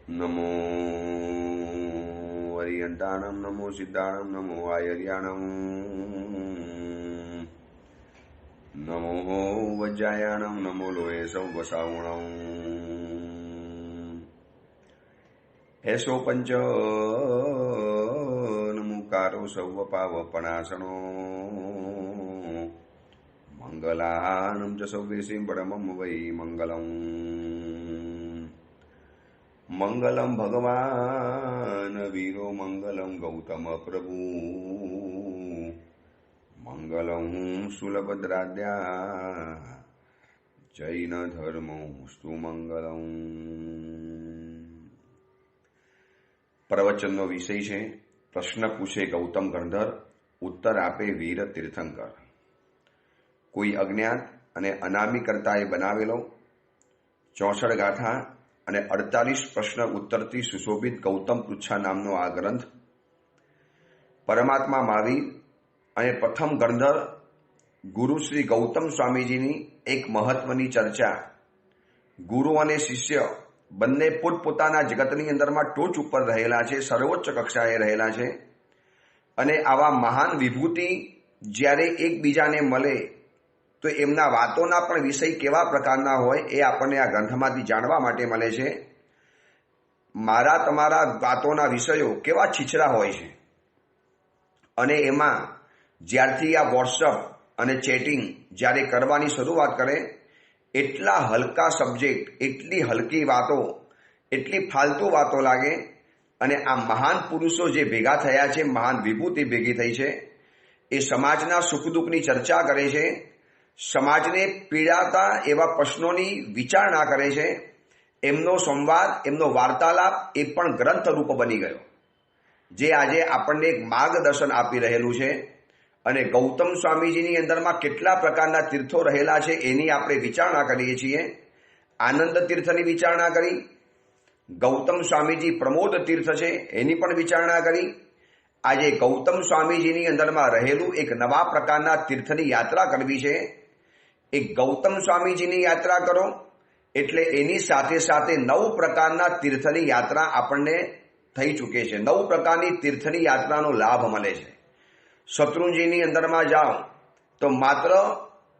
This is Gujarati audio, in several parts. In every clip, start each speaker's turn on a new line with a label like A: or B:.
A: नमो वरियंताणं नमो सिद्धाणं नमो आयर्याणं नमो वज्रायाणं नमो लोहे सौवसावणं ऐसो पंच नमुकारो सौवपावपणासनो मंगलानं च सौवेशिं परमं वै मंगलम् मंगलम भगवान वीरो मंगलम गौतम प्रभु मंगलम सुलभद्राद्या जैन धर्मोस्तु मंगलम। प्रवचनનો વિષય છે પ્રશ્ન પૂછે ગૌતમ ગણધર, ઉત્તર આપે વીર તીર્થંકર। કોઈ અજ્ઞાત અને અનામી કર્તાએ બનાવેલો 64 ગાથા અને 48 પ્રશ્ન ઉત્તરથી સુશોભિત ગૌતમ પૃચ્છા નામનો આ ગ્રંથ પરમાત્મા મહાવીર અને પ્રથમ ગણધર ગુરુ શ્રી ગૌતમ સ્વામીજીની એક મહત્વની ચર્ચા। ગુરુ અને શિષ્ય બંને પોતપોતાના જગતની અંદરમાં ટોચ ઉપર રહેલા છે, સર્વોચ્ચ કક્ષાએ રહેલા છે અને આવા મહાન વિભૂતિ જ્યારે એકબીજાને મળે તો એમના વાતોના પણ વિષય કેવા પ્રકારના હોય એ આપણને આ ગ્રંથમાંથી જાણવા માટે મળે છે। મારા તમારા વાતોના વિષયો કેવા છીછરા હોય છે અને એમાં જ્યારથી આ વોટ્સઅપ અને ચેટિંગ જ્યારે કરવાની શરૂઆત કરે એટલા હલકા સબ્જેક્ટ, એટલી હલકી વાતો, એટલી ફાલતુ વાતો લાગે અને આ મહાન પુરુષો જે ભેગા થયા છે, મહાન વિભૂતિ ભેગી થઈ છે, એ સમાજના સુખ દુઃખની ચર્ચા કરે છે, સમાજને પીડાતા એવા પ્રશ્નોની વિચારણા કરે છે। એમનો સંવાદ, એમનો વાર્તાલાપ એ પણ ગ્રંથ રૂપ બની ગયો, જે આજે આપણને એક માર્ગદર્શન આપી રહેલું છે। અને ગૌતમ સ્વામીજીની અંદરમાં કેટલા પ્રકારના તીર્થો રહેલા છે એની આપણે વિચારણા કરીએ છીએ। આનંદ તીર્થની વિચારણા કરી, ગૌતમ સ્વામીજી પ્રમોદ તીર્થ છે એની પણ વિચારણા કરી। આજે ગૌતમ સ્વામીજીની અંદરમાં રહેલું એક નવા પ્રકારના તીર્થની યાત્રા કરવી છે। એક ગૌતમ સ્વામીજીની યાત્રા કરો એટલે એની સાથે સાથે 9 પ્રકારના તીર્થની યાત્રા આપણને થઈ ચૂકે છે। 9 પ્રકારની તીર્થની યાત્રાનો લાભ મળે છે। શત્રુંજીની અંદરમાં જાઓ તો માત્ર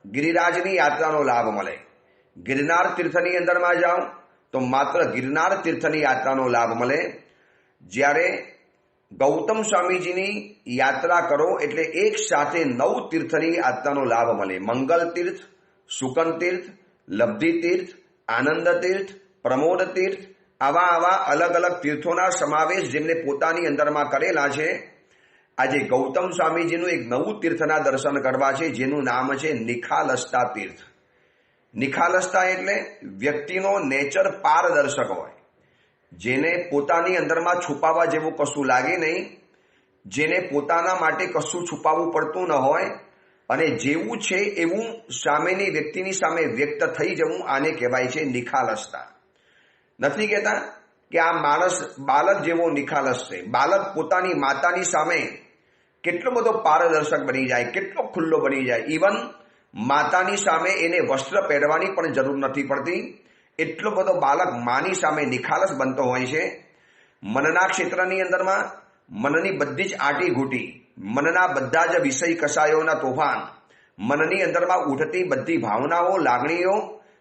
A: ગિરિરાજની યાત્રાનો લાભ મળે, ગિરનાર તીર્થની અંદરમાં જાઓ તો માત્ર ગિરનાર તીર્થની યાત્રાનો લાભ મળે। જ્યારે ગૌતમ સ્વામીજીની યાત્રા કરો એટલે એક સાથે 9 તીર્થની યાત્રાનો લાભ મળે। મંગલ તીર્થ, સુકન તીર્થ, લબ્ધિ તીર્થ, આનંદ તીર્થ, પ્રમોદ તીર્થ, આવા અલગ અલગ તીર્થોના સમાવેશ જેમને પોતાની અંદરમાં કરેલા છે। આજે ગૌતમ સ્વામીજીનું એક નવું તીર્થના દર્શન કરવા છે જેનું નામ છે નિખાલસતા તીર્થ। નિખાલસતા એટલે વ્યક્તિનો નેચર પારદર્શક હોય, જેને પોતાની અંદરમાં છુપાવવા જેવું કશું લાગે નહીં, જેને પોતાના માટે કશું છુપાવવું પડતું ન હોય અને જેવું છે એવું સામેની વ્યક્તિની સામે વ્યક્ત થઈ જવું, આને કહેવાય છે નિખાલસતા। નથી કહેતા કે આ માણસ બાલક જેવો નિખાલસ છે। બાલક પોતાની માતાની સામે કેટલો બધો પારદર્શક બની જાય, કેટલો ખુલ્લો બની જાય, ઇવન માતાની સામે એને વસ્ત્ર પહેરવાની પણ જરૂર નથી પડતી, એટલો બધો બાલક માની સામે નિખાલસ બનતો હોય છે। મનના ક્ષેત્રની અંદરમાં મનની બધી જ આટી ઘૂંટી, મનના બધા જ વિષય કસાયોના તોફાન, મનની અંદરમાં ઉઠતી બધી ભાવનાઓ, લાગણીઓ,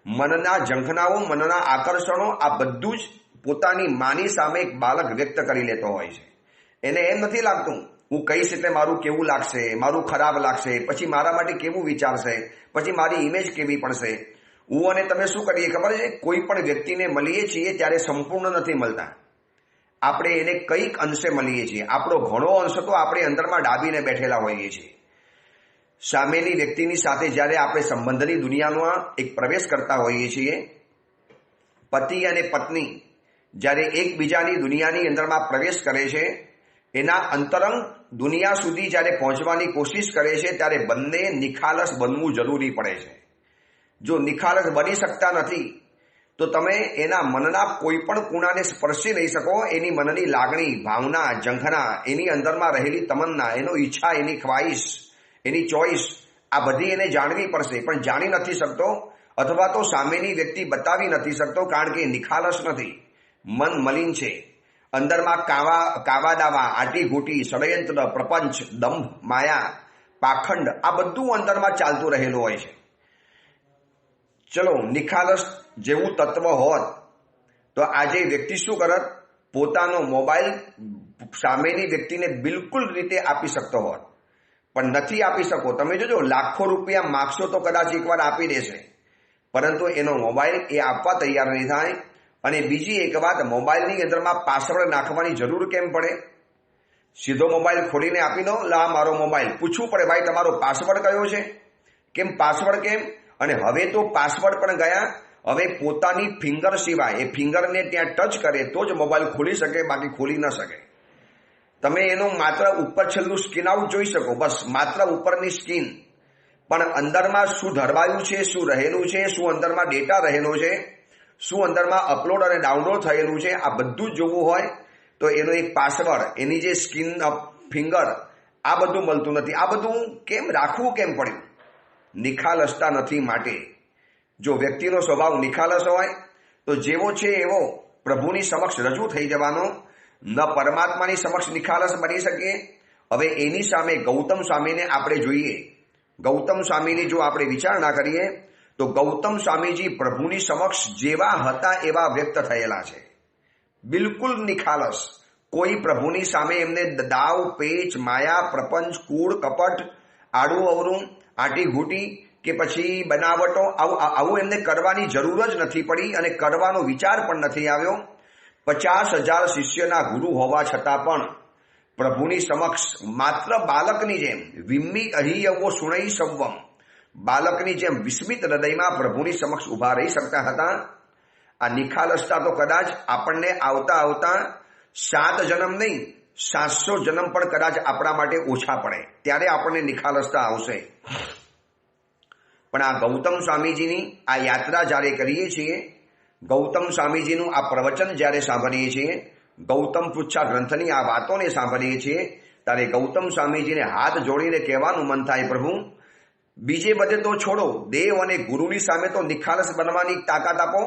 A: મનના ઝંખનાઓ, મનના આકર્ષણો, આ બધું જ પોતાની માની સામે એક બાલક વ્યક્ત કરી લેતો હોય છે। એને એમ નથી લાગતું હું કહીશ એટલે મારું કેવું લાગશે, મારું ખરાબ લાગશે, પછી મારા માટે કેવું વિચારશે, પછી મારી ઇમેજ કેવી પડશે। હું અને તમે શું કરીએ ખબર છે? કોઈ પણ વ્યક્તિને મળીએ છીએ ત્યારે સંપૂર્ણ નથી મળતા, આપણે એને કંઈક અંશે મળીએ છીએ, આપણો ઘણો અંશ તો આપણે અંદરમાં ડાબીને બેઠેલા હોઈએ છીએ। સામેની વ્યક્તિની સાથે જ્યારે આપણે સંબંધની દુનિયામાં એક પ્રવેશ કરતા હોઈએ છીએ, પતિ અને પત્ની જ્યારે એકબીજાની દુનિયાની અંદરમાં પ્રવેશ કરે છે, એના અંતરંગ દુનિયા સુધી જ્યારે પહોંચવાની કોશિશ કરે છે ત્યારે બંને નિખાલસ બનવું જરૂરી પડે છે। જો નિખાલસ બની શકતા નથી તો તમે એના મનના કોઈ પણ ખૂણાને સ્પર્શી નહીં શકો। એની મનની લાગણી, ભાવના, ઝંખના, એની અંદરમાં રહેલી તમન્ના, એનો ઈચ્છા, એની ખ્વાહિશ, એની ચોઈસ, આ બધી એને જાણવી પડશે, પણ જાણી નથી શકતો અથવા તો સામેની વ્યક્તિ બતાવી નથી શકતો, કારણ કે નિખાલસ નથી, મન મલિન છે, અંદરમાં કાવા દાવા, આટી ઘૂટી, ષડયંત્ર, પ્રપંચ, દંભ, માયા, પાખંડ આ બધું અંદરમાં ચાલતું રહેલું હોય છે. ચલો નિખાલસ જેવું તત્વ હોત તો આજે વ્યક્તિ શું કરત? પોતાનો મોબાઈલ સામેની વ્યક્તિને બિલકુલ રીતે આપી શકતો હોત, પણ નથી આપી શકો. તમે જોજો, લાખો રૂપિયા માગશો તો કદાચ એકવાર આપી દેશે, પરંતુ એનો મોબાઈલ એ આપવા તૈયાર નહીં થાય. અને બીજી એક વાત, મોબાઈલની અંદરમાં પાસવર્ડ નાખવાની જરૂર કેમ પડે? સીધો મોબાઈલ ખોલીને આપી દો, લા મારો મોબાઈલ. પૂછવું પડે, ભાઈ તમારો પાસવર્ડ કયો છે? કેમ પાસવર્ડ કેમ? અને હવે તો પાસવર્ડ પણ ગયા. હવે પોતાની ફિંગર સિવાય, એ ફિંગરને ત્યાં ટચ કરે તો જ મોબાઈલ ખોલી શકે, બાકી ખોલી ન શકે. તમે એનું માત્ર ઉપર છેલ્લું સ્કીન આઉટ જોઈ શકો, બસ માત્ર ઉપરની સ્કીન. પણ અંદરમાં શું ધરવાયું છે, શું રહેલું છે, શું અંદરમાં ડેટા રહેલો છે, શું અંદરમાં અપલોડ અને ડાઉનલોડ થયેલું છે, આ બધું જ જોવું હોય તો એનો એક પાસવર્ડ, એની જે સ્કીન ફિંગર, આ બધું મળતું નથી. આ બધું કેમ રાખવું કેમ પડ્યું? નિખાલસતા નથી માટે. જો વ્યક્તિનો સ્વભાવ નિખાલસ હોય તો જેવો છે એવો પ્રભુની સમક્ષ રજૂ થઈ જવાનો. ન પરમાત્માની સમક્ષ નિખાલસ બની શકીએ. હવે એની સામે ગૌતમ સ્વામીને આપણે જોઈએ. ગૌતમ સ્વામીની જો આપણે વિચારણા કરીએ તો ગૌતમ સ્વામીજી પ્રભુની સમક્ષ જેવા હતા એવા વ્યક્ત થયેલા છે, બિલકુલ નિખાલસ. કોઈ પ્રભુની સામે એમને દાવ, પેચ, માયા, પ્રપંચ, કૂડ, કપટ, આડું અવરું, આટી ઘૂટી કે પછી બનાવટો આવું એમને કરવાની જરૂર જ નથી પડી અને કરવાનો વિચાર પણ નથી આવ્યો. 50,000 શિષ્યના ગુરુ હોવા છતાં પણ પ્રભુની સમક્ષ માત્ર બાલકની જેમ વિમ્મી અહિયવો સુણઈ સંવમ, બાલકની જેમ વિસ્મિત હૃદયમાં પ્રભુની સમક્ષ ઉભા રહી શકતા હતા. આ નિખાલસતા તો કદાચ આપણને આવતા આવતા 7 જન્મ નહીં, 700 જન્મ પણ કદાચ આપણા માટે ઓછા પડે, ત્યારે આપણને નિખાલસતા આવશે. પણ આ ગૌતમ સ્વામીજીની આ યાત્રા જ્યારે કરીએ છીએ, ગૌતમ સ્વામીજીનું આ પ્રવચન જ્યારે સાંભળીએ છીએ, ગૌતમ પૃચ્છા ગ્રંથની આ વાતોને સાંભળીએ છીએ, ત્યારે ગૌતમ સ્વામીજીને હાથ જોડીને કહેવાનું મન થાય, પ્રભુ બીજે બધે તો છોડો, દેવ અને ગુરુની સામે તો નિખાલસ બનવાની તાકાત આપો.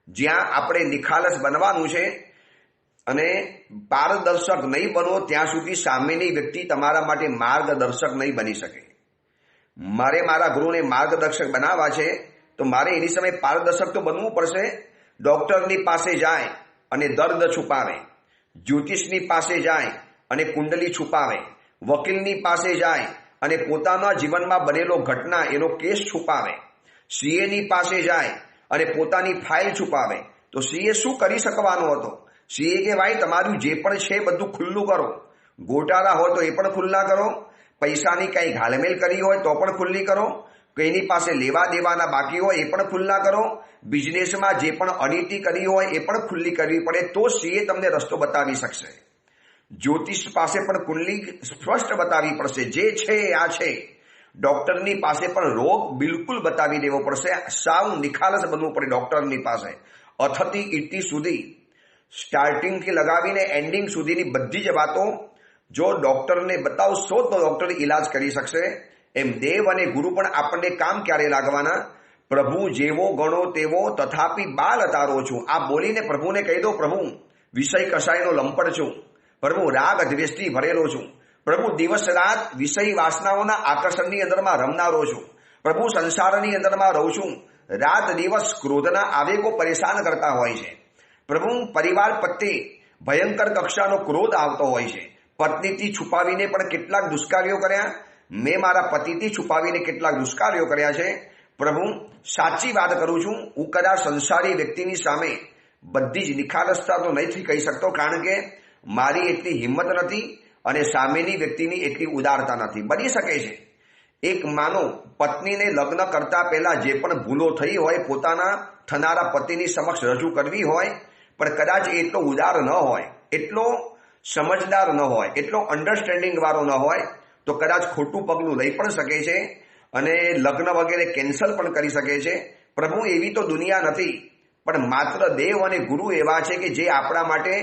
A: જ્યાં આપણે નિખાલસ બનવાનું છે અને પારદર્શક નહીં બનો ત્યાં સુધી સામેની વ્યક્તિ તમારા માટે માર્ગદર્શક નહીં બની શકે. મારે મારા ગુરુને માર્ગદર્શક બનાવવા છે તો મારે એની સામે પારદર્શક તો બનવું પડશે. ડોક્ટરની પાસે જાય અને દર્દ છુપાવે, જ્યોતિષની પાસે જાય અને કુંડલી છુપાવે, વકીલની પાસે જાય અને પોતાના જીવનમાં બનેલો ઘટના એનો કેસ છુપાવે, સીએની પાસે જાય અને પોતાની ફાઇલ છુપાવે, તો સીએ શું કરી શકવાનો હતો? સીએ કે ભાઈ તમારું જે પણ છે બધું ખુલ્લું કરો, ગોટાળા હોય તો એ પણ ખુલ્લા કરો, પૈસાની કંઈ ઘાલમેલ કરી હોય તો પણ ખુલ્લી કરો, કોઈની પાસે લેવા દેવાના બાકી હોય એ પણ ખુલ્લા કરો, બિઝનેસમાં જે પણ અનીતિ કરી હોય એ પણ ખુલ્લી કરવી પડે, તો સીએ તમને રસ્તો બતાવી શકશે. જ્યોતિષ પાસે પણ કુંડલી સ્પષ્ટ બતાવવી પડશે, જે છે આ છે. ડોક્ટરની પાસે પણ રોગ બિલકુલ બતાવી દેવો પડશે. સાવ નિખાલસ બનવું પડે ડોક્ટરની પાસે. અથથી ઇતિ સુધી, સ્ટાર્ટિંગથી લગાવીને એન્ડિંગ સુધીની બધી જ વાતો જો ડોક્ટરને બતાવશો તો ડોક્ટર ઈલાજ કરી શકશે. એમ દેવ અને ગુરુ પણ આપણને કામ ક્યારે લાગવાના? પ્રભુ જેવો ગણો તેવો તથાપી બાલ તારો છું. આ બોલીને પ્રભુને કહી દો, પ્રભુ વિષય કસાયનો લંપટ છું, પ્રભુ રાગ દ્વેષથી ભરેલો છું, પ્રભુ દિવસ રાત વિષય વાસનાઓના આકર્ષણની અંદરમાં રમનારો છું, પ્રભુ સંસારની અંદરમાં રહું છું, રાત દિવસ ક્રોધના આવેગો પરેશાન કરતા હોય છે, પ્રભુ પરિવાર પ્રત્યે ભયંકર કક્ષાનો ક્રોધ આવતો હોય છે, પત્નીથી છુપાવીને પણ કેટલાક દુષ્કાર્યો કર્યા, મેં મારા પતિથી છુપાવીને કેટલાક દુષ્કાર્યો કર્યા છે. પ્રભુ સાચી વાત કરું છું, હું કદાચ સંસારી વ્યક્તિની સામે બધી જ નિખાલસતા તો નથી કહી શકતો, કારણ કે મારી એટલી હિંમત નથી અને સામેની વ્યક્તિની એટલી ઉદારતા નથી. બની શકે છે એક માનો પત્નીને લગ્ન કરતા પહેલા જે પણ ભૂલો થઈ હોય પોતાના થનારા પતિની સમક્ષ રજૂ કરવી હોય, પણ કદાચ એટલો ઉદાર ન હોય, એટલો સમજદાર ન હોય, એટલો અન્ડરસ્ટેન્ડિંગ વાળો ન હોય, તો કદાચ ખોટું પગલું લઈ પણ શકે છે અને લગ્ન વગેરે કેન્સલ પણ કરી શકે છે. પ્રભુ એવી તો દુનિયા નથી, પણ માત્ર દેવ અને ગુરુ એવા છે કે જે આપણા માટે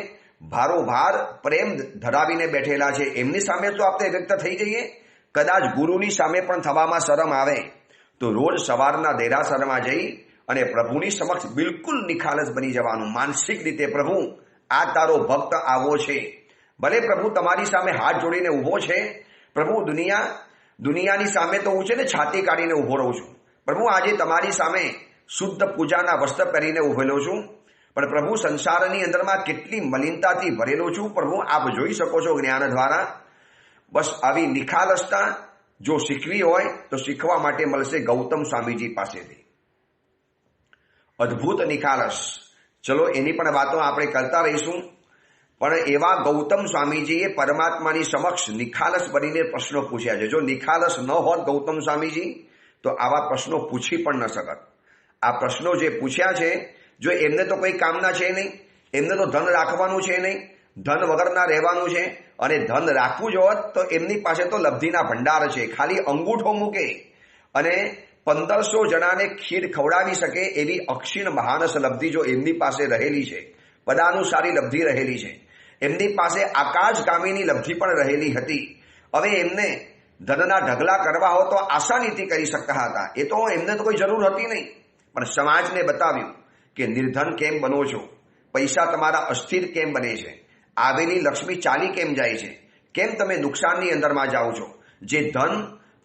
A: ભારોભાર પ્રેમ ધરાવીને બેઠેલા છે. એમની સામે તો આપણે વ્યક્ત થઈ જઈએ. કદાચ ગુરુની સામે પણ થવામાં શરમ આવે તો રોજ સવારના દેરાસરમાં જઈ અને પ્રભુની સમક્ષ બિલકુલ નિખાલસ બની જવાનું. માનસિક રીતે પ્રભુ આ તારો ભક્ત આવો છે, ભલે પ્રભુ તમારી સામે હાથ જોડીને ઉભો છે, પ્રભુ દુનિયાની સામે તો હું છે ને છાતી કાઢીને ઉભો રહું છું, પ્રભુ આજે તમારી સામે શુદ્ધ પૂજાના વસ્ત્ર પહેરીને ઉભેલો છું, પણ પ્રભુ સંસારની અંદરમાં કેટલી મલિનતાથી ભરેલો છું પ્રભુ આપ જોઈ શકો છો જ્ઞાન દ્વારા. બસ આવી નિખાલસતા જો શીખવી હોય તો શીખવા માટે મળશે ગૌતમ સ્વામીજી પાસેથી. અદ્ભુત નિખાલસ. ચલો એની પણ વાતો આપણે કરતા રહીશું. પણ એવા ગૌતમ સ્વામીજીએ પરમાત્માની સમક્ષ નિખાલસ બનીને પ્રશ્નો પૂછ્યા છે. જો નિખાલસ ન હોત ગૌતમ સ્વામીજી તો આવા પ્રશ્નો પૂછી પણ ન શકત. આ પ્રશ્નો જે પૂછ્યા છે, જો એમને તો કોઈ કામના છે નહીં, એમને તો ધન રાખવાનું છે નહીં, ધન વગરના રહેવાનું છે, અને ધન રાખવું જ હોત તો એમની પાસે તો લબ્ધિના ભંડાર છે. ખાલી અંગૂઠો મૂકે અને 1500 જણાને ખીર ખવડાવી શકે એવી અક્ષીણ મહાનસ લબ્ધિ જો એમની પાસે રહેલી છે, પદાનુસારી લબ્ધિ રહેલી છે, એમની પાસે આકાશગામીની લબ્ધિ પણ રહેલી હતી. હવે એમને ધનના ઢગલા કરવા હો તો આસાનીથી કરી શકતા હતા. એ તો એમને તો કોઈ જરૂર હતી નહીં, પણ સમાજને બતાવ્યું કે નિર્ધન કેમ બનો છો, પૈસા તમારા અસ્થિર કેમ બને છે, આવેલી લક્ષ્મી ચાલી કેમ જાય છે, કેમ તમે નુકસાનની અંદરમાં જાઓ છો. જે ધન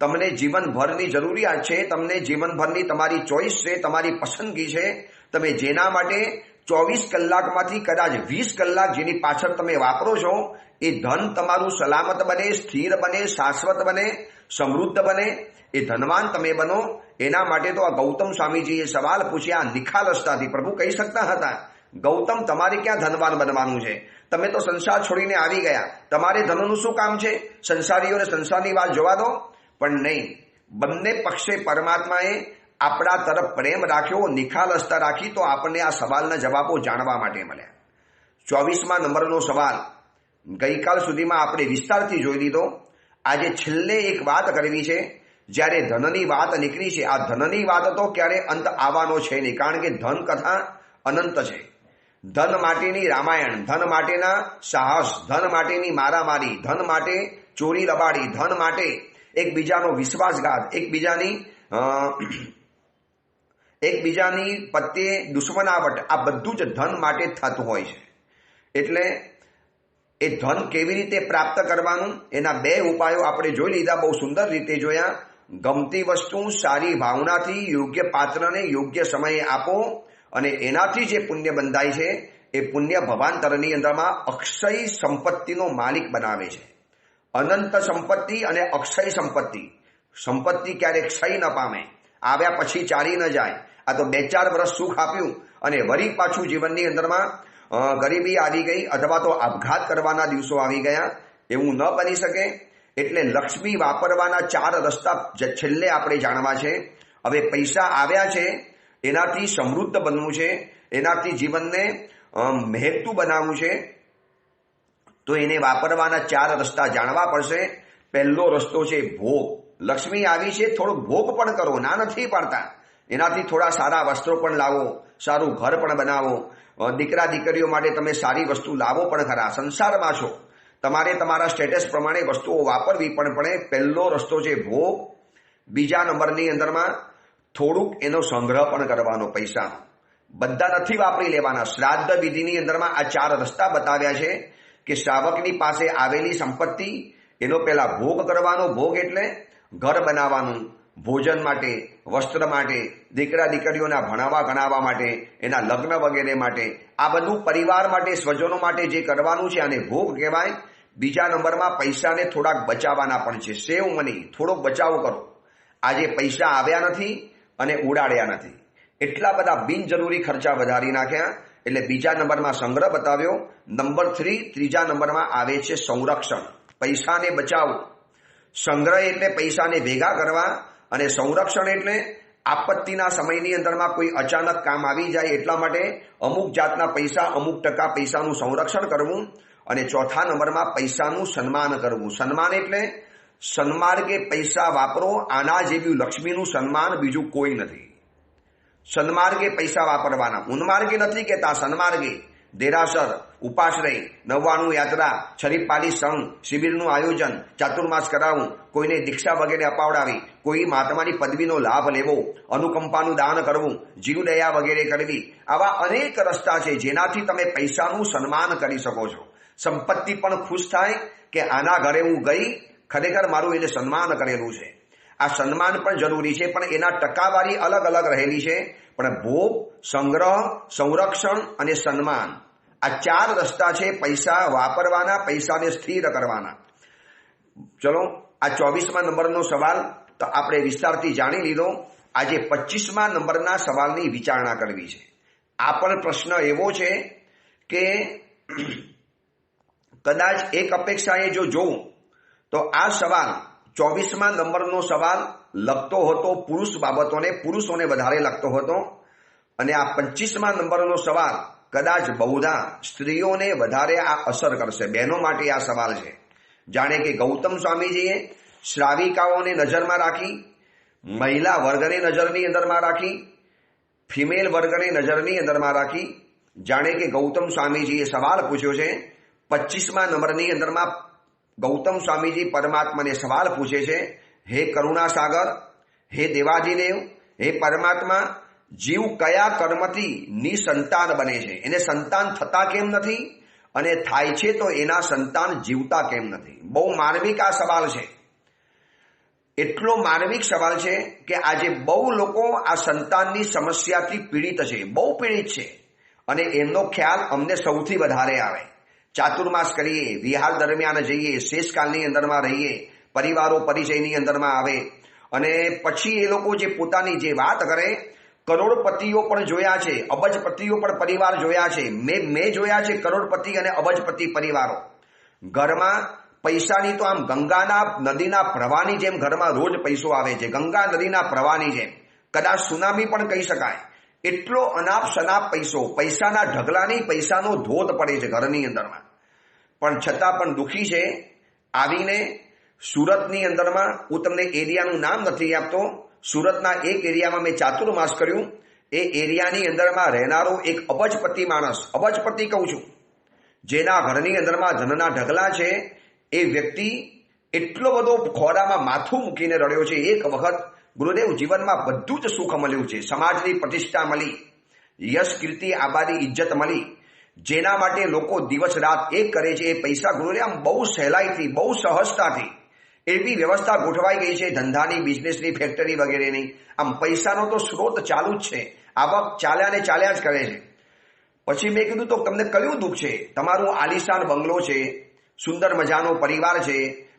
A: તમને જીવનભરની જરૂરિયાત છે, તમને જીવનભરની તમારી ચોઈસ છે, તમારી પસંદગી છે, તમે જેના માટે 24 કલાકમાંથી કદાચ 20 કલાક જેની પાછળ તમે વાપરો છો, એ ધન તમારું સલામત બને, સ્થિર બને, શાશ્વત બને, સમૃદ્ધ બને, એ ધનવાન તમે બનો. એના માટે તો આ ગૌતમ સ્વામીજીએ સવાલ પૂછ્યા નિખાલસતાથી. પ્રભુ કહી શકતા હતા, ગૌતમ તમારે ક્યાં ધનવાન બનવાનું છે, તમે તો સંસાર છોડીને આવી ગયા, તમારે ધનનું શું કામ છે, સંસારીઓને સંસારની વાત જોવા દો. પણ નહીં, બંને પક્ષે પરમાત્માએ આપણા તરફ પ્રેમ રાખ્યો, નિખાલસતા રાખી, તો આપણને આ સવાલના જવાબો જાણવા માટે મળ્યા. 24મા નંબરનો સવાલ ગઈકાલ સુધીમાં આપણે વિસ્તારથી જોઈ લીધો. આજે છેલ્લે એક વાત કરવી છે. જ્યારે ધનની વાત નીકળી છે, આ ધનની વાત તો ક્યારે અંત આવવાનો છે નહીં, કારણ કે ધન કથા અનંત છે. ધન માટેની રામાયણ, ધન માટેના સાહસ, ધન માટેની મારામારી, ધન માટે ચોરી લબાડી, ધન માટે એકબીજાનો વિશ્વાસઘાત, એકબીજાની પ્રત્યે દુશ્મનાવટ, આ બધું જ ધન માટે જ થતું હોય છે. એટલે એ ધન કેવી રીતે પ્રાપ્ત કરવાનું એના 2 ઉપાયો આપણે જોઈ લીધા, બહુ સુંદર રીતે જોયા. ગમતી વસ્તુ સારી ભાવનાથી યોગ્ય પાત્રને યોગ્ય સમયે આપો અને એનાથી જે પુણ્ય બંધાય છે એ પુણ્ય ભવાંતરની અંદરમાં અક્ષય સંપત્તિનો માલિક બનાવે છે. અનંત સંપત્તિ અને અક્ષય સંપત્તિ. સંપત્તિ ક્યારેક ક્ષય ન પામે, આવ્યા પછી ચાલી ન જાય. આ તો 2-4 વર્ષ સુખ આપ્યું અને વળી પાછું જીવનની અંદરમાં ગરીબી આવી ગઈ અથવા તો આપઘાત કરવાના દિવસો આવી ગયા, એવું ન બની શકે. એટલે લક્ષ્મી વાપરવાના 4 રસ્તા છેલ્લે આપણે જાણવા છે. હવે પૈસા આવ્યા છે, એનાથી સમૃદ્ધ બનવું છે, એનાથી જીવનને મહેકતું બનાવવું છે, તો એને વાપરવાના 4 રસ્તા જાણવા પડશે. પહેલો રસ્તો છે ભોગ. લક્ષ્મી આવી છે, થોડોક ભોગ પણ કરો, ના નથી પાડતા. એનાથી થોડા સારા વસ્ત્રો પણ લાવો, સારું ઘર પણ બનાવો, દીકરા દીકરીઓ માટે તમે સારી વસ્તુ લાવો પણ ખરા. સંસારમાં છો, તમારે તમારા સ્ટેટસ પ્રમાણે વસ્તુઓ વાપરવી પણ પડે. પહેલો રસ્તો છે ભોગ. બીજા નંબરની અંદરમાં થોડુંક એનો સંગ્રહ પણ કરવાનો પૈસાનો. બધા નથી વાપરી લેવાના. શ્રાદ્ધ વિધિની અંદરમાં આ 4 રસ્તા બતાવ્યા છે કે શ્રાવકની પાસે આવેલી સંપત્તિ એનો પહેલા ભોગ કરવાનો. ભોગ એટલે ઘર બનાવવાનું, ભોજન માટે, વસ્ત્ર માટે, દીકરા દીકરીઓના ભણાવવા ગણાવવા માટે, એના લગ્ન વગેરે માટે, આ બધું પરિવાર માટે, સ્વજનો માટે જે કરવાનું છે આને ભોગ કહેવાય. બીજા નંબરમાં પૈસાને થોડાક બચાવવાના પણ છે. સેવ મની, થોડોક બચાવ કરો. આજે પૈસા આવ્યા નથી અને ઉડાડ્યા નથી, એટલા બધા બિનજરૂરી ખર્ચા વધારી નાખ્યા. એટલે બીજા નંબરમાં સંગ્રહ બતાવ્યો. નંબર 3, ત્રીજા નંબરમાં આવે છે સંરક્ષણ. પૈસાને બચાવો. સંગ્રહ એટલે પૈસાને ભેગા કરવા અને સંરક્ષણ એટલે આપત્તિના સમયની અંદરમાં કોઈ અચાનક કામ આવી જાય એટલા માટે અમુક જાતના પૈસા, અમુક ટકા પૈસાનું સંરક્ષણ કરવું. અને ચોથા નંબરમાં પૈસાનું સન્માન કરવું. સન્માન એટલે સન્માર્ગે પૈસા વાપરો. આના જેવું લક્ષ્મીનું સન્માન બીજું કોઈ નથી. સન્માર્ગે પૈસા વાપરવાના. ઉન્માર્ગે નથી કહેતા, સન્માર્ગે. દેરાસર, ઉપાશ્રય, 99 યાત્રા, છરીપાલી સંઘ, શિબિરનું આયોજન, ચાતુર્માસ કરાવવું, કોઈને દીક્ષા વગેરે અપાવડાવી, કોઈ મહાત્માની પદવીનો લાભ લેવો, અનુકંપાનું દાન કરવું, જીવદયા વગેરે કરવી, આવા અનેક રસ્તા છે જેનાથી તમે પૈસાનું સન્માન કરી શકો છો. સંપત્તિ પણ ખુશ થાય કે આના ઘરે હું ગઈ, ખરેખર મારું એને સન્માન કરેલું છે. આ સન્માન પણ જરૂરી છે, પણ એના ટકાવારી અલગ અલગ રહેલી છે. પણ ભોગ, સંગ્રહ, સંરક્ષણ અને સન્માન, આ 4 રસ્તા છે પૈસા વાપરવાના, પૈસાને સ્થિર કરવાના. ચલો, આ 24મા નંબરનો સવાલ તો આપણે વિસ્તારથી જાણી લીધો. આજે 25મા નંબરના સવાલની વિચારણા કરવી છે. આ પણ પ્રશ્ન એવો છે કે કદાચ એક અપેક્ષાએ જો જોઉં તો આ સવાલ 24મા નંબરનો સવાલ લગતો હતો પુરુષ બાબતોને, પુરુષોને વધારે લગતો હતો, અને આ 25મા નંબરનો સવાલ કદાચ બહુધા સ્ત્રીઓને વધારે આ અસર કરશે. બહેનો માટે આ સવાલ છે. જાણે કે ગૌતમ સ્વામીજીએ શ્રાવિકાઓને નજરમાં રાખી, મહિલા વર્ગને નજરની અંદરમાં રાખી, ફિમેલ વર્ગને નજરની અંદરમાં રાખી. જાણે કે ગૌતમ સ્વામીજીએ સવાલ પૂછ્યો છે 25મા નંબરની અંદરમાં. ગૌતમ સ્વામીજી પરમાત્માને સવાલ પૂછે છે, હે કરુણા સાગર, હે દેવાધિદેવ, હે પરમાત્મા, જીવ કયા કર્મથી નિસંતાન બને છે? એને સંતાન થતા કેમ નથી? અને થાય છે તો એના સંતાન જીવતા કેમ નથી? બહુ માર્મિક આ સવાલ છે. એટલો માર્મિક સવાલ છે કે આજે બહુ લોકો આ સંતાનની સમસ્યાથી પીડિત છે, બહુ પીડિત છે, અને એમનો ખ્યાલ અમને સૌથી વધારે આવે. ચાતુર્માસ કરીએ, વિહાર દરમિયાન જઈએ, શેષકાલની અંદરમાં રહીએ, પરિવારો પરિચયની અંદરમાં આવે, અને પછી એ લોકો જે પોતાની જે વાત કરે, કરોડપતિઓ પણ જોયા છે, અબજપતિઓ પણ પરિવાર જોયા છે. મેં જોયા છે કરોડપતિ અને અબજપતિ પરિવારો. ઘરમાં પૈસાની તો આમ ગંગાના નદીના પ્રવાહની જેમ ઘરમાં રોજ પૈસો આવે છે, ગંગા નદીના પ્રવાહની જેમ, કદાચ સુનામી પણ કહી શકાય. એટલો અનાપ શનાપ પૈસો, પૈસાના ઢગલાની, પૈસાનો ધોધ પડે છે ઘરની અંદરમાં. પણ છતાં પણ દુઃખી છે. આવીને સુરતની અંદરમાં, હું તમને એરિયાનું નામ નથી આપતો, સુરતના એક એરિયામાં મેં ચાતુર્માસ કર્યું. એ એરિયાની અંદરમાં રહેનારો એક અબજપતિ માણસ, અબજપતિ કહું છું, જેના ઘરની અંદરમાં ધનના ઢગલા છે, એ વ્યક્તિ એટલો બધો ખોરામાં માથું મૂકીને રડ્યો છે. એક વખત ગુરુદેવ, જીવનમાં બધું જ સુખ મળ્યું છે, સમાજની પ્રતિષ્ઠા મળી, યશ, કીર્તિ, આબાદી, ઇજ્જત મળી, જેના માટે લોકો દિવસ રાત એક કરે છે. એ પૈસા ગુરુદેવ આમ બહુ સહેલાઈથી, બહુ સહજતાથી એવી વ્યવસ્થા ગોઠવાઈ ગઈ છે, ધંધાની, બિઝનેસની, ફેક્ટરી વગેરેની. આમ પૈસાનો તો સ્ત્રોત ચાલુ જ છે, આવક ચાલ્યા ને ચાલ્યા જ કરે છે. પછી મેં કીધું, તો તમને કયું દુઃખ છે? તમારું આલિશાન બંગલો છે, સુંદર મજાનો પરિવાર છે,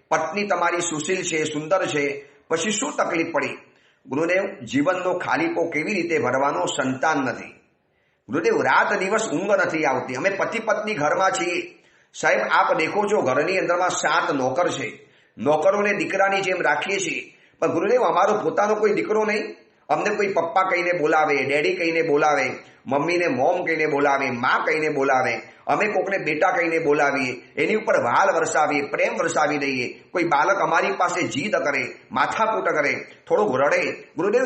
A: પત્ની તમારી સુશીલ છે, સુંદર છે, પછી શું તકલીફ પડી? ગુરુદેવ, જીવનનો ખાલીપો કેવી રીતે ભરવાનો? સંતાન નથી. ગુરુદેવ, રાત દિવસ ઊંઘ નથી આવતી. અમે પતિ પત્ની ઘરમાં છીએ સાહેબ. આપ દેખો છો ઘરની અંદરમાં 7 નોકર છે, નોકરોને દીકરાની જેમ રાખીએ છીએ. પણ ગુરુદેવ, અમારો પોતાનો કોઈ દીકરો નહીં. અમને કોઈ પપ્પા કહીને બોલાવે, ડેડી કહીને બોલાવે, મમ્મીને મોમ કહીને બોલાવે, માં કહીને બોલાવે, અમે કોકને બેટા કહીને બોલાવીએ, એની ઉપર વાલ વરસાવીએ, પ્રેમ વરસાવી દઈએ. કોઈ બાળક અમારી પાસે જીદ કરે, માથાકૂટ કરે, થોડુંક રડે, ગુરુદેવ,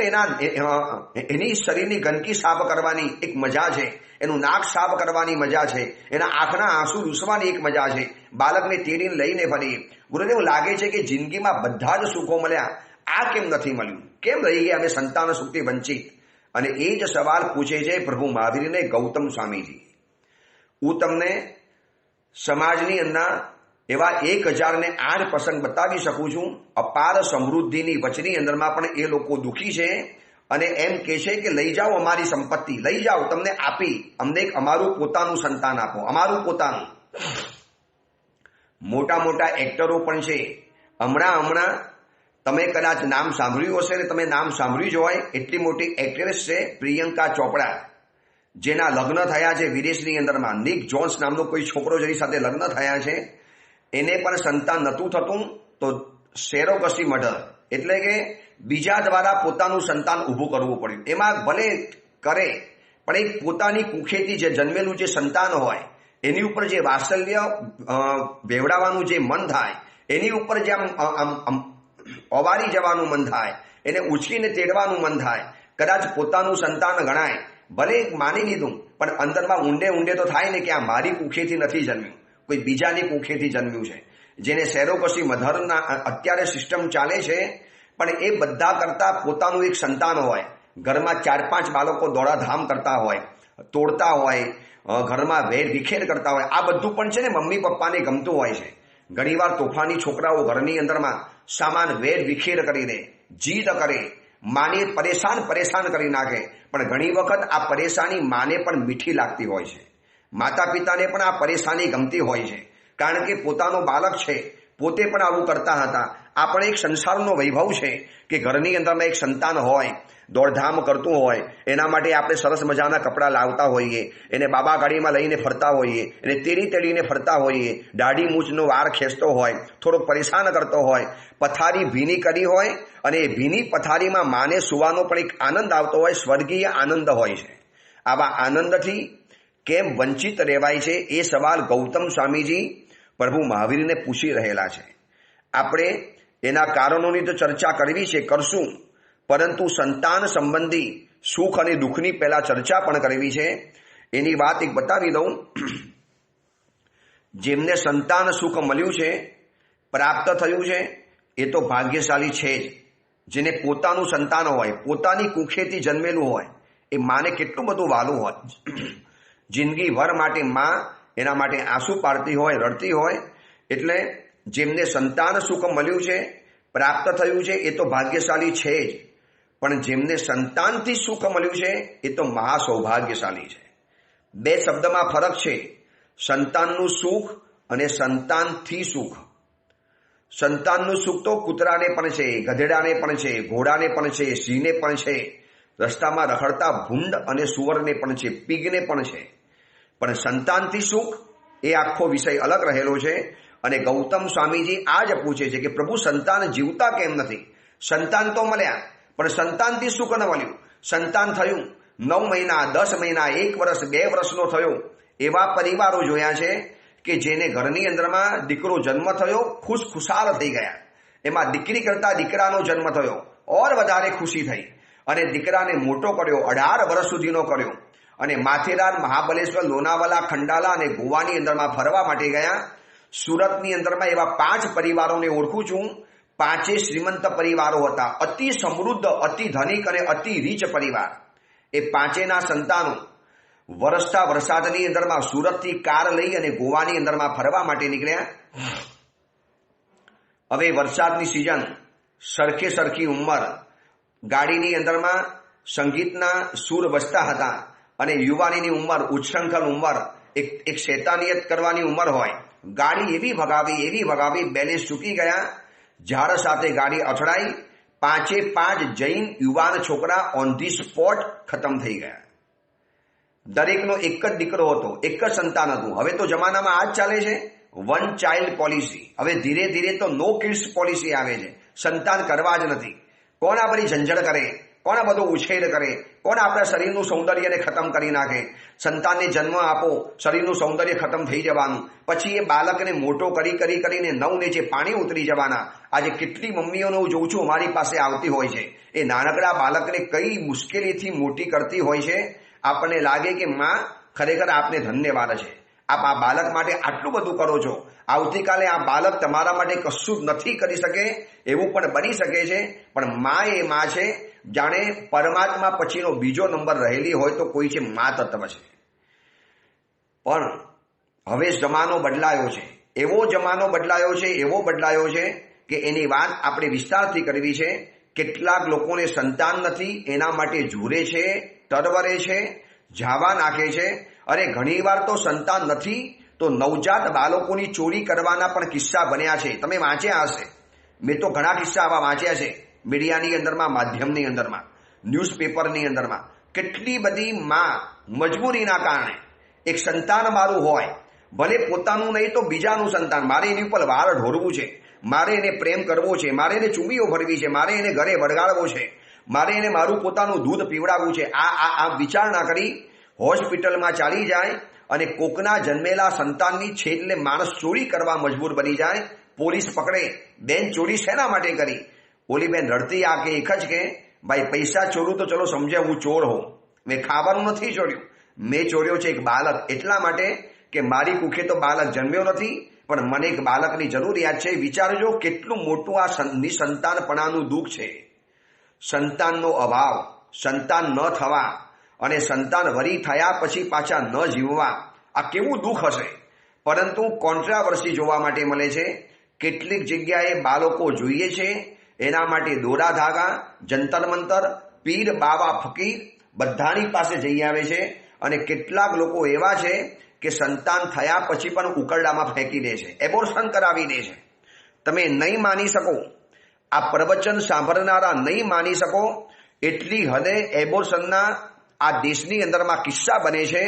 A: એની શરીરની ગંદકી સાફ કરવાની એક મજા છે, એનું નાક સાફ કરવાની મજા છે, એના આંખના આંસુ લૂસવાની એક મજા છે, બાળકને તેડીને લઈને ફરીએ. ગુરુદેવ, લાગે છે કે જિંદગીમાં બધા જ સુખો મળ્યા, આ કેમ નથી મળ્યું? કેમ રહી ગયા અમે સંતાન સુખથી વંચિત? અને એ જ સવાલ પૂછે છે પ્રભુ મહાવીરને ગૌતમ સ્વામીજી. હું તમને સમાજની અંદર એવા 1008 પ્રસંગ બતાવી શકું છું. અપાર સમૃદ્ધિની વચની અંદરમાં પણ એ લોકો દુઃખી છે, અને એમ કહે છે કે લઈ જાઓ અમારી સંપત્તિ, લઈ જાઓ, તમને આપી, અમને અમારું પોતાનું સંતાન આપો, અમારું પોતાનું. મોટા મોટા એક્ટરો પણ છે. હમણાં તમે કદાચ નામ સાંભળ્યું હશે, ને તમે નામ સાંભળ્યું જ હોય, એટલી મોટી એક્ટ્રેસ છે પ્રિયંકા ચોપડા, જેના લગ્ન થયા છે વિદેશની અંદરમાં. નિક જોન્સ નામનો કોઈ છોકરો જેની સાથે લગ્ન થયા છે. એને પણ સંતાન નહોતું થતું, તો સેરોગસી મર્ડર, એટલે કે બીજા દ્વારા પોતાનું સંતાન ઊભું કરવું પડ્યું. એમાં ભલે કરે, પણ એક પોતાની કુખેથી જે જન્મેલું જે સંતાન હોય, એની ઉપર જે વાત્સલ્ય વેવડાવવાનું જે મન થાય, એની ઉપર જે આમ ઓવારી જવાનું મન થાય, એને ઉછીને તેડવાનું મન થાય. કદાચ પોતાનું સંતાન ગણાય, ભલે માની લીધું, પણ અંદરમાં ઊંડે ઊંડે તો થાય ને કે આ મારી કુખેથી નથી જન્મ્યું, કોઈ બીજાની કુખેથી જન્મ્યું છે. જેને સેરોગસી મધરના અત્યારે સિસ્ટમ ચાલે છે, પણ એ બધા કરતા પોતાનું એક સંતાન હોય, ઘરમાં 4-5 બાળકો દોડાધામ કરતા હોય, તોડતા હોય, ઘરમાં વેર વિખેર કરતા હોય, આ બધું પણ છે ને મમ્મી પપ્પાને ગમતું હોય છે. ઘણીવાર તોફાની છોકરાઓ ઘરની અંદરમાં સામાન વેર વિખેર કરી દે, જીદ કરે, માને પરેશાન કરી નાખે. પણ ઘણી વખત આ પરેશાની માને પણ મીઠી લાગતી હોય છે, માતા પિતાને પણ આ પરેશાની ગમતી હોય છે, કારણ કે પોતાનો બાળક છે, પોતે પણ આવું કરતા હતા. આ પણ એક સંસારનો વૈભવ છે કે ઘરની અંદરમાં એક સંતાન હોય, દોડધામ કરતું હોય, એના માટે આપણે સરસ મજાના કપડાં લાવતા હોઈએ, એને બાબા ગાડીમાં લઈને ફરતા હોઈએ, એને તેડીને ફરતા હોઈએ, દાઢી મૂછનો વાર ખેંચતો હોય, થોડોક પરેશાન કરતો હોય, પથારી ભીની કરી હોય, અને એ ભીની પથારીમાં માને સુવાનો પણ એક આનંદ આવતો હોય, સ્વર્ગીય આનંદ હોય છે. આવા આનંદથી કેમ વંચિત રહેવાય છે, એ સવાલ ગૌતમ સ્વામીજી પ્રભુ મહાવીરને પૂછી રહેલા છે. આપણે એના કારણોની તો ચર્ચા કરવી છે, કરશું, પરંતુ સંતાન સંબંધી સુખ અને દુઃખની પહેલા ચર્ચા પણ કરવી છે. એની વાત એક બતાવી દઉં. જેમને સંતાન સુખ મળ્યું છે, પ્રાપ્ત થયું છે, એ તો ભાગ્યશાળી છે જ. જેને પોતાનું સંતાન હોય, પોતાની કુખેથી જન્મેલું હોય, એ માને કેટલું બધું વાલું હોય, જિંદગીભર માટે માં એના માટે આંસુ પાડતી હોય, રડતી હોય. એટલે જેમને સંતાન સુખ મળ્યું છે, પ્રાપ્ત થયું છે, એ તો ભાગ્યશાળી છે જ. પણ જેમને સંતાનથી સુખ મળ્યું છે, એ તો મહા સૌભાગ્યશાળી છે. બે શબ્દમાં ફરક છે, સંતાનનું સુખ અને સંતાનથી સુખ. સંતાનનું સુખ તો કૂતરાને પણ છે, ગધેડાને પણ છે, ઘોડાને પણ છે, સિંહને પણ છે, રસ્તામાં રખડતા ભૂંડ અને સુવરને પણ છે, પીગને પણ છે. પણ સંતાનથી સુખ એ આખો વિષય અલગ રહેલો છે. અને ગૌતમ સ્વામીજી આ જ પૂછે છે કે પ્રભુ સંતાન જીવતા કેમ નથી? સંતાન તો મળ્યા, પણ સંતાનથી સુખ ન મળ્યું. સંતાન થયું 9 મહિના, 10 મહિના, 1 વર્ષ, 2 વર્ષનો થયો, એવા પરિવારો જોયા છે કે જેને ઘરની અંદરમાં દીકરો જન્મ થયો, ખુશખુશાલ થઈ ગયા. એમાં દીકરી કરતા દીકરાનો જન્મ થયો, ઓર વધારે ખુશી થઈ. અને દીકરાને મોટો કર્યો, 18 વર્ષ સુધીનો કર્યો. અને માથેરાન, મહાબલેશ્વર, લોનાવાલા, ખંડાલા અને ગોવાની અંદરમાં ફરવા માટે ગયા. સુરતની અંદરમાં એવા 5 પરિવારોને ઓળખું છું. 5 શ્રીમંત પરિવારો હતા, અતિ સમૃદ્ધ, અતિ ધનિક અને અતિ રીચ પરિવાર. એ 5ના સંતાનો વરસતા વરસાદની અંદરમાં સુરતથી કાર લઈ અને ગોવાની અંદરમાં ફરવા માટે નીકળ્યા. હવે વરસાદની સિઝન, સરખી ઉંમર, ગાડીની અંદરમાં સંગીતના સૂર વસતા હતા, અને યુવાનીની ઉંમર, ઉચ્છૃંખલ ઉંમર, એક શૈતાનિયત કરવાની ઉંમર હોય. ગાડી એવી ભગાવી, બેલેન્સ ચૂકી ગયા. ઝાડ સાથે ગાડી અથડાઈ. 5 જૈન યુવાન છોકરા ઓન ધી સ્પોટ ખતમ થઈ ગયા. દરેકનો એક જ દીકરો હતો, એક જ સંતાન હતું. હવે તો જમાનામાં આ જ ચાલે છે, 1 ચાઇલ્ડ પોલિસી. હવે ધીરે ધીરે તો નો કિડ્સ પોલિસી આવે છે. સંતાન કરવા જ નથી. કોણ આ બધી ઝંઝટ કરે, કોણ આ બધો ઉછેર કરે, કોણ આપણા શરીરનું સૌંદર્યને ખતમ કરી નાખે. સંતાનને જન્મ આપો, શરીરનું સૌંદર્ય ખતમ થઈ જવાનું, પછી એ બાળકને મોટો કરીને નવ નીચે પાણી ઉતરી જવાના. આજે કેટલી મમ્મીઓને હું જોઉં છું અમારી પાસે આવતી હોય છે, એ નાનકડા બાળકને કઈ મુશ્કેલીથી મોટી કરતી હોય છે. આપણને લાગે કે માં ખરેખર આપને ધન્યવાદ છે, આપ આ બાળક માટે આટલું બધું કરો છો. આવતીકાલે આ બાળક તમારા માટે કશું જ નથી કરી શકે, એવું પણ બની શકે છે. પણ માં એ માં છે, જાણે પરમાત્મા પછીનો બીજો નંબર રહેલી હોય તો કોઈ છે, મા તત્વ છે. પણ હવે જમાનો બદલાયો છે, એવો જમાનો બદલાયો છે કે એની વાત આપણે વિસ્તારથી કરવી છે. કેટલાક લોકોને સંતાન નથી, એના માટે ઝૂરે છે, તરવરે છે, જાવા નાખે છે. અરે ઘણીવાર તો સંતાન નથી તો નવજાત બાળકોની ચોરી કરવાના પણ કિસ્સા બન્યા છે. તમે વાંચ્યા હશે, મેં તો ઘણા કિસ્સા આવા વાંચ્યા છે. મીડિયાની અંદરમાં, માધ્યમની અંદરમાં, ન્યૂઝપેપરની અંદરમાં. કેટલી બધી માં મજબૂરીના કારણે એક સંતાન મારું હોય, ભલે પોતાનું નહીં તો બીજાનું સંતાન, મારે એની ઉપર વાળ ઢોરવું છે, મારે એને પ્રેમ કરવો છે, મારે એને ચૂમીઓ ભરવી છે, મારે એને ઘરે વળગાડવો છે, મારે એને મારું પોતાનું દૂધ પીવડાવવું છે. આ વિચાર ના કરી હોસ્પિટલમાં ચાલી જાય અને કોકના જન્મેલા સંતાનની છેલ્લે માણસ ચોરી કરવા મજબૂર બની જાય. પોલીસ પકડે, બેન ચોરી શેના માટે કરી? ઓલી બેન રડતી આ કે એક જ કે ભાઈ પૈસા ચોરું તો ચલો સમજે હું ચોર હોઉં, મેં ખાવાનું નથી ચોર્યું, મેં ચોર્યો છે એક બાળક, એટલા માટે કે મારી કુખે તો બાળક જન્મ્યો નથી, પણ મને એક બાળકની જરૂરિયાત છે. વિચારજો કેટલું મોટું આ નિસંતાનપણાનું દુઃખ છે. સંતાનનો અભાવ, સંતાન ન થવા અને સંતાન વરી થયા પછી પાછા ન જીવવા, આ કેવું દુઃખ હશે. પરંતુ કોન્ટ્રાવર્સી જોવા માટે મળે છે. કેટલીક જગ્યાએ બાળકો જોઈએ છે, એના માટે દોરા ધાગા, જંતર મંતર, પીર બાવા ફકીર બધાની પાસે જઈ આવે છે. અને કેટલાક લોકો એવા છે કે સંતાન થયા પછી પણ ઉકરડામાં ફેંકી દે છે, એબોર્શન કરાવી દે છે. તમે નહીં માની શકો, આ પ્રવચન સાંભળનારા નહીં માની શકો એટલી હદે એબોર્શનના આ દેશની અંદરમાં કિસ્સા બને છે.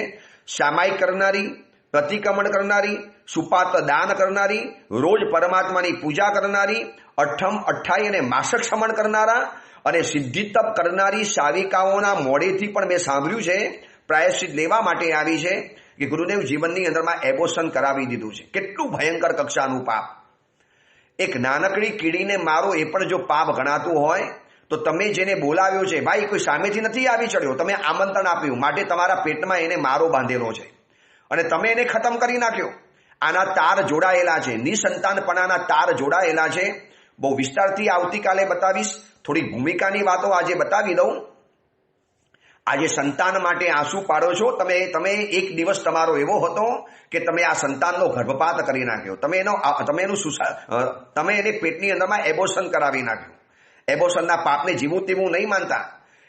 A: સામાયિક કરનારી, પ્રતિક્રમણ કરનારી, સુપાત્ર દાન કરનારી, રોજ પરમાત્માની પૂજા કરનારી, અઠમ અઠ્ઠાઈ અને માસક સમણ કરનારા અને સિદ્ધિ તપ કરનારી સાવિકાઓના મોઢેથી પણ મેં સાંભળ્યું છે પ્રાયશ્ચિત લેવા માટે આવી છે કે ગુરુદેવ જીવનની અંદરમાં એબોર્શન કરાવી દીધું છે. કેટલું ભયંકર કક્ષાનું પાપ. એક નાનકડી કીડીને મારો એ પણ જો પાપ ગણાતું હોય તો તમે જેને બોલાવ્યો છે, ભાઈ કોઈ સામેથી નથી આવી ચડ્યો, તમે આમંત્રણ આપ્યું માટે તમારા પેટમાં એને મારો બાંધેલો છે અને તમે એને ખતમ કરી નાખ્યો. આના તાર જોડાયેલા છે, નિસંતાનપણાના તાર જોડાયેલા છે. બહુ વિસ્તારથી આવતીકાલે બતાવીશ. થોડી ભૂમિકાની વાતો આજે બતાવી દઉં. આજે સંતાન માટે આંસુ પાડો છો તમે એક દિવસ તમારો એવો હતો કે તમે આ સંતાનનો ગર્ભપાત કરી નાખ્યો, તમે એને પેટની અંદરમાં એબોર્શન કરાવી નાખ્યું. એબોર્શનના પાપને જીવું તેવું નહીં માનતા.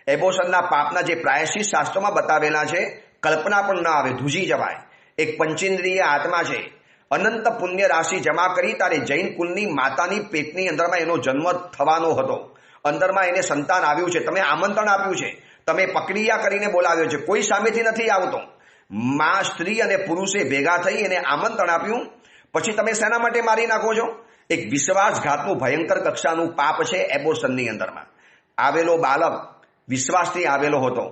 A: એબોર્શનના પાપના જે પ્રાયશ્ચિત શાસ્ત્રોમાં બતાવેલા છે, કલ્પના પણ ના આવે, ધ્રુજી જવાય. એક પંચેન્દ્રિય આત્મા છે, અનંત પુણ્ય રાશિ જમા કરી તારે જૈન કુલની માતાની પેટની અંદરમાં એનો જન્મ થવાનો હતો. અંદરમાં એને સંતાન આવ્યું છે, તમે આમંત્રણ આપ્યું છે, તમે પ્રક્રિયા કરીને બોલાવ્યો છે, કોઈ સામેથી નથી આવતો. માં, સ્ત્રી અને પુરુષે ભેગા થઈ એને આમંત્રણ આપ્યું, પછી તમે શેના માટે મારી નાખો છો? એક વિશ્વાસઘાતનું ભયંકર કક્ષાનું પાપ છે એબોર્શનની અંદરમાં. આવેલો બાળક વિશ્વાસથી આવેલો હતો,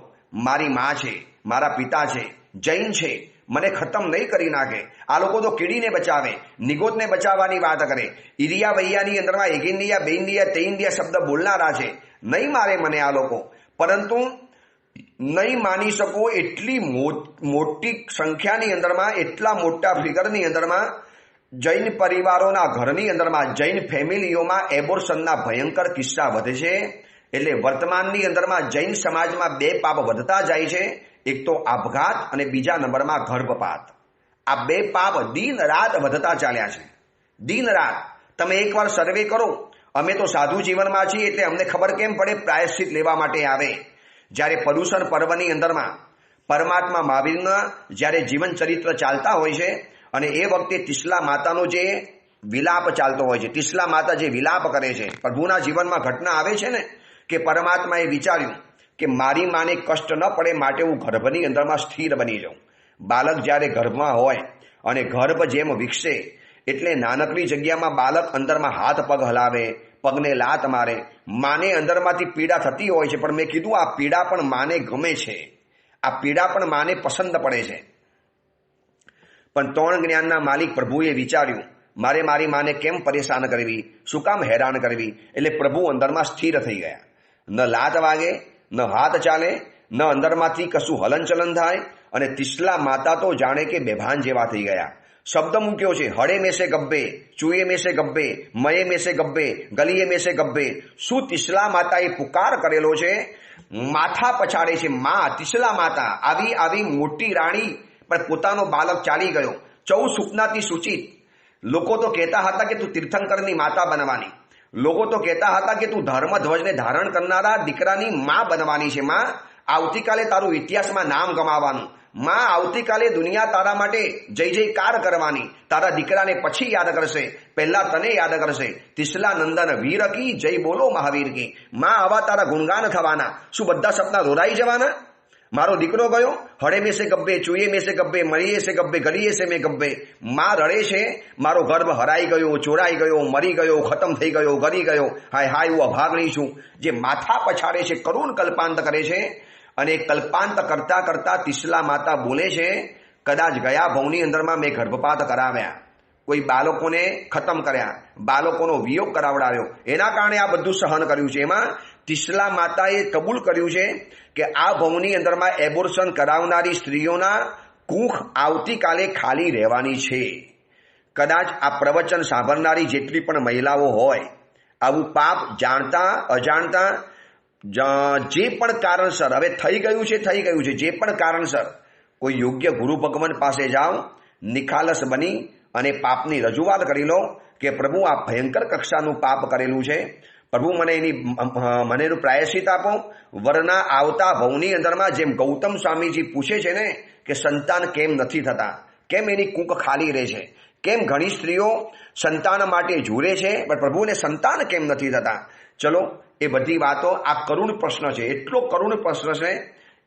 A: મારી માં છે, મારા પિતા છે, જૈન છે, મને ખતમ નહીં કરી નાખે. આ લોકો તો કીડીને બચાવે, નિગોતને બચાવવાની વાત કરે. ઇરિયા વૈયાની અંદરમાં એક ઇન્ડિયા, બે ઇન્ડિયા, તે ઇન્ડિયા શબ્દ બોલનારા છે. નહીં મારે મને આ લોકો, પરંતુ નહીં માની શકો એટલી મોટી સંખ્યાની અંદરમાં, એટલા મોટા ફિગરની અંદરમાં જૈન પરિવારોના ઘરની અંદરમાં, જૈન ફેમિલીઓમાં એબોર્શનના ભયંકર કિસ્સા વધે છે. એટલે વર્તમાનની અંદરમાં જૈન સમાજમાં બે પાપ વધતા જાય છે. એક તો આપઘાત અને બીજા નંબરમાં ગર્ભપાત. આ બે પાપ દિન રાત વધતા ચાલ્યા છે, દિન રાત. તમે એકવાર સર્વે કરો. અમે તો સાધુ જીવનમાં છીએ એટલે અમને ખબર કેમ પડે પ્રાયશ્ચિત લેવા માટે આવે. જ્યારે પર્યુષણ પર્વની અંદરમાં પરમાત્મા મહાવીરના જ્યારે જીવન ચરિત્ર ચાલતા હોય છે અને એ વખતે તિસલા માતાનો જે વિલાપ ચાલતો હોય છે, તિસલા માતા જે વિલાપ કરે છે, પ્રભુના જીવનમાં ઘટના આવે છે ને કે પરમાત્માએ વિચાર્યું કે મારી માને કષ્ટ ન પડે માટે હું ગર્ભની અંદરમાં સ્થિર બની જાઉં. બાળક જ્યારે ગર્ભમાં હોય અને ગર્ભ જેમ વિકસે એટલે નાનકડી જગ્યામાં બાળક અંદરમાં હાથ પગ હલાવે, પગને લાત મારે, માને અંદરમાંથી પીડા થતી હોય છે. પણ મેં કીધું આ પીડા પણ માને ગમે છે, આ પીડા પણ માને પસંદ પડે છે. પણ ત્રણ જ્ઞાનના માલિક પ્રભુએ વિચાર્યું મારે મારી માને કેમ પરેશાન કરવી, શું કામ હેરાન કરવી? એટલે પ્રભુ અંદરમાં સ્થિર થઈ ગયા. ન લાત વાગે, ન હાથ ચાલે, ન અંદરમાંથી કશું હલનચલન થાય. અને તિસલા માતા તો જાણે કે બેભાન જેવા થઈ ગયા. શબ્દ મૂક્યો છે, હળે મેસે ગબ્બે, ચૂએ મેસે ગબ્બે, મયે મેસે ગબ્બે, ગલીએ મેસે ગબ્બે. શું તિસલા માતાએ પુકાર કરેલો છે? માથા પછાડે છે માં, તિસલા માતા. આવી મોટી રાણી પણ પોતાનો બાળક ચાલી ગયો. 14 સુપનાથી સૂચિત. લોકો તો કહેતા હતા કે તું તીર્થંકરની માતા બનવાની, લોકો તો કહેતા હતા કે તું ધર્મધ્વજને ધારણ કરનારા દીકરાની માં બનવાની છે. માં, આવતીકાલે તારું ઇતિહાસમાં નામ ગમાવાનું. માં, આવતીકાલે દુનિયા તારા માટે જય જયકાર કરવાની. તારા દીકરાને પછી યાદ કરશે, પહેલા તને યાદ કરશે. તિસલા નંદન વીર કી જય બોલો મહાવીર કી. માં, આવા તારા ગુણગાન થવાના. શું બધા સપના રોરાઈ જવાના? મારો દીકરો ગયો, હળે મેસે ગબ્બે, ચૂએ મેસે ગબ્બે, મળીએ સે ગબ્બે, ગલીએ સે મેં ગબ્બે. માં રડે છે, મારો ગર્ભ હરાઈ ગયો, ચોરાઈ ગયો, મરી ગયો, ખતમ થઈ ગયો, ગરી ગયો. હાય હાય, હું અભાગણી છું. જે માથા પછાડે છે, કરુણ કલ્પાંત કરે છે. અને કલ્પાંત કરતા કરતા તિસલા માતા બોલે છે, કદાચ ગયા ભવની અંદરમાં મેં ગર્ભપાત કરાવ્યા, કોઈ બાળકોને ખતમ કર્યા, બાળકોનો વિયોગ કરાવડાવ્યો, એના કારણે આ બધું સહન કર્યું છે. એમાં તિસલા માતાએ કબૂલ કર્યું છે કે આ ભવની અંદરમાં એબોર્શન કરાવનારી સ્ત્રીઓના કુખ આવતીકાલે ખાલી રહેવાની છે. કદાચ આ પ્રવચન સાંભળનારી જેટલી પણ મહિલાઓ હોય, આવું પાપ જાણતા અજાણતા જે પણ કારણસર હવે થઈ ગયું છે, જે પણ કારણસર કોઈ યોગ્ય ગુરુ ભગવાન પાસે જાઓ, નિખાલસ બની અને પાપની રજૂઆત કરી લો કે પ્રભુ આ ભયંકર કક્ષાનું પાપ કરેલું છે, પ્રભુ મને એનું પ્રાયશ્ચિત આપો. વરના આવતા ભવની અંદરમાં જેમ ગૌતમ સ્વામીજી પૂછે છે ને કે સંતાન કેમ નથી થતા, કેમ એની કૂક ખાલી રહે છે, કેમ ઘણી સ્ત્રીઓ સંતાન માટે ઝૂરે છે પણ પ્રભુને સંતાન કેમ નથી થતા. ચલો એ બધી વાતો આ કરુણ પ્રશ્ન છે, એટલો કરુણ પ્રશ્ન છે,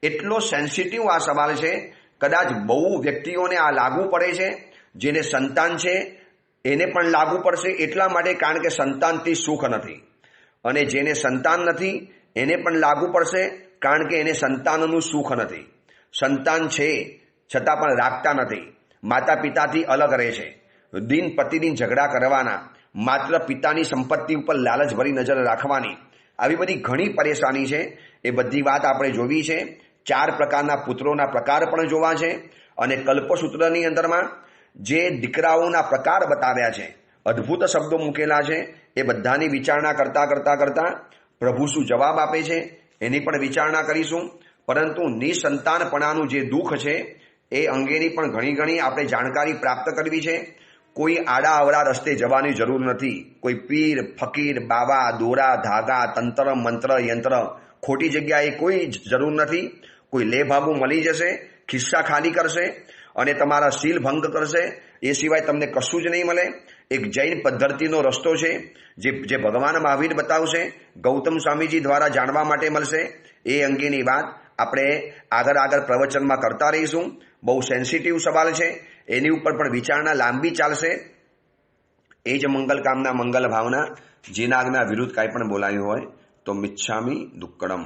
A: એટલો સેન્સિટિવ આ સવાલ છે. કદાચ બહુ વ્યક્તિઓને આ લાગુ પડે છે, જેને સંતાન છે એને પણ લાગુ પડશે. એટલા માટે કારણ કે સંતાનથી સુખ નથી, અને જેને સંતાન નથી એને પણ લાગુ પડશે કારણ કે એને સંતાનનું સુખ નથી. સંતાન છે છતાં પણ રાખતા નથી, માતા પિતાથી અલગ રહે છે, દિન પ્રતિદિન ઝઘડા કરવાના, માત્ર પિતાની સંપત્તિ ઉપર લાલચભરી નજર રાખવાની, આવી બધી ઘણી પરેશાની છે. એ બધી વાત આપણે જોવી છે. 4 પ્રકારના પુત્રોના પ્રકાર પણ જોવા છે, અને કલ્પસૂત્રની અંદરમાં જે દીકરાઓના પ્રકાર બતાવ્યા છે, અદ્ભુત શબ્દો મૂકેલા છે. એ બધાની વિચારણા કરતા પ્રભુ શું જવાબ આપે છે એની પણ વિચારણા કરીશું. પરંતુ નિસંતાનપણાનું જે દુઃખ છે એ અંગેની પણ ઘણી આપણે જાણકારી પ્રાપ્ત કરવી છે. કોઈ આડા અવળા રસ્તે જવાની જરૂર નથી. કોઈ પીર, ફકીર, બાવા, દોરા, ધાગા, તંત્ર, મંત્ર, યંત્ર, ખોટી જગ્યાએ કોઈ જરૂર નથી. કોઈ લેભાગુ મળી જશે, ખિસ્સા ખાલી કરશે અને તમારા શીલ ભંગ કરશે, એ સિવાય તમને કશું જ નહીં મળે. એક જૈન પદ્ધતિનો રસ્તો છે જે ભગવાન મહાવીર બતાવશે, ગૌતમ સ્વામીજી દ્વારા જાણવા માટે મળશે. એ અંગેની વાત આપણે આગળ પ્રવચનમાં કરતા રહીશું. બહુ સેન્સિટિવ સવાલ છે, એની ઉપર પણ વિચારણા લાંબી ચાલશે. એ જ મંગલ કામના, મંગલ ભાવના. જેના આજ્ઞા વિરુદ્ધ કાંઈ પણ બોલાયું હોય તો મિચ્છામી દુક્કડમ.